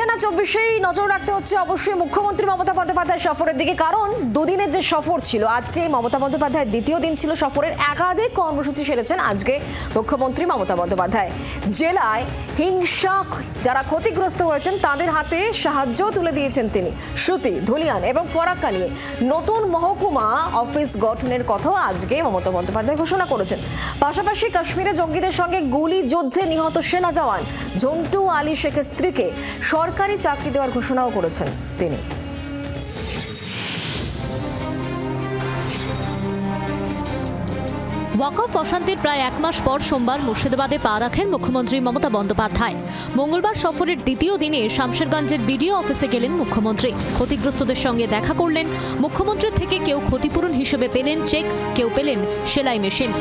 টানা 24-এই নজর রাখতে হচ্ছে অবশ্যই মুখ্যমন্ত্রী মমতা বন্দ্যোপাধ্যায়ের সফরের দিকে, কারণ দুদিনের যে সফর ছিল, আজকে মমতা বন্দ্যোপাধ্যায়ের দ্বিতীয় দিন ছিল সফরের। একাধিক কর্মসূচি সেরেছেন আজকে মুখ্যমন্ত্রী মমতা বন্দ্যোপাধ্যায়। জেলায় হিংসা যারা ক্ষতিগ্রস্ত হয়েছেন তাদের হাতে সাহায্য তুলে দিয়েছেন তিনি। সুতি, ধুলিয়ান এবং ফরাক্কা নিয়ে নতুন মহকুমা অফিস গঠনের কথাও আজকে মমতা বন্দ্যোপাধ্যায় ঘোষণা করেছেন। পাশাপাশি কাশ্মীরে জঙ্গিদের সঙ্গে গুলি যুদ্ধে নিহত সেনা জওয়ান ঝন্টু আলী শেখের স্ত্রীকে সরকারি চাকরি দেওয়ার ঘোষণাও করেছেন তিনি। ওয়াকফ অশান্তির প্রায় এক মাস পর সোমবার মুর্শিদাবাদে পা রাখেন মুখ্যমন্ত্রী মমতা বন্দ্যোপাধ্যায়। মঙ্গলবার সফরের দ্বিতীয় দিনে শামশেরগঞ্জের বিডিও অফিসে গেলেন মুখ্যমন্ত্রী। ক্ষতিগ্রস্তদের সঙ্গে দেখা করলেন। মুখ্যমন্ত্রীর থেকে কেউ ক্ষতিপূরণ হিসেবে পেলেন চেক, কেউ পেলেন সেলাই মেশিন।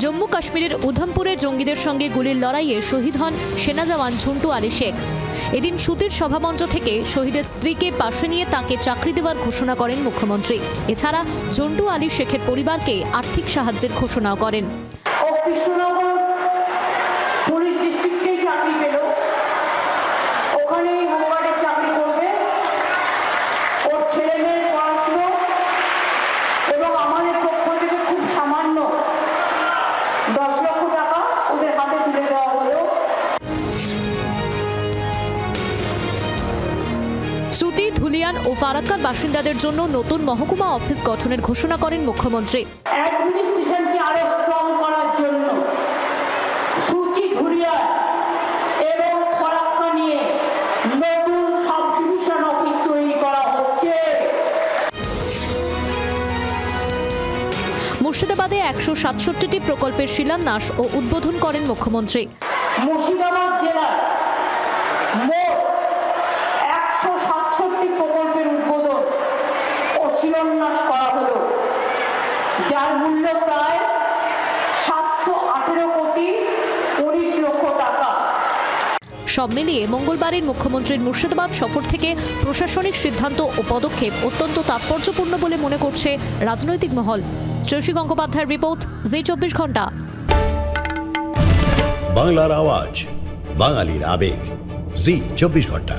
জম্মু কাশ্মীরের উধমপুরে জঙ্গিদের সঙ্গে গুলির লড়াইয়ে শহীদ হন সেনা জওয়ান ঝন্টু আলী শেখ। এদিন সুতির সভামঞ্চ থেকে শহীদের স্ত্রীকে পাশে নিয়ে তাকে চাকরি দেওয়ার ঘোষণা করেন মুখ্যমন্ত্রী। এছাড়া ঝন্টু আলী শেখের পরিবারকে আর্থিক সাহায্যের ঘোষণাও করেন। সুতি, ধুলিয়ান ও ফারাক্কার বাসিন্দাদের জন্য নতুন মহকুমা অফিস গঠনের ঘোষণা করেন মুখ্যমন্ত্রী। অ্যাডমিনিস্ট্রেশনকে আরো স্ট্রং করার জন্য সুতি, ধুলিয়ান এবং ফারাক্কা নিয়ে নতুন সাব ডিভিশন অফিস তৈরি করা হচ্ছে। মুর্শিদাবাদে 167টি প্রকল্পের শিলান্যাস ও উদ্বোধন করেন মুখ্যমন্ত্রী। মুর্শিদাবাদ জেলায় মোট 167টি প্রকল্পের উদ্বোধন ও শিলান্যাস করা হলো, যার মূল্য প্রায় 718 কোটি 19 লক্ষ টাকা। সব মিলিয়ে মঙ্গলবারের মুখ্যমন্ত্রীর মুর্শিদাবাদ সফর থেকে প্রশাসনিক সিদ্ধান্ত ও পদক্ষেপ অত্যন্ত তাৎপর্যপূর্ণ বলে মনে করছে রাজনৈতিক মহল। চৌশী গঙ্গোপাধ্যায়ের রিপোর্ট, জি 24 ঘন্টা। বাংলার আওয়াজ, বাঙালির আবেগ, জি 24 ঘন্টা।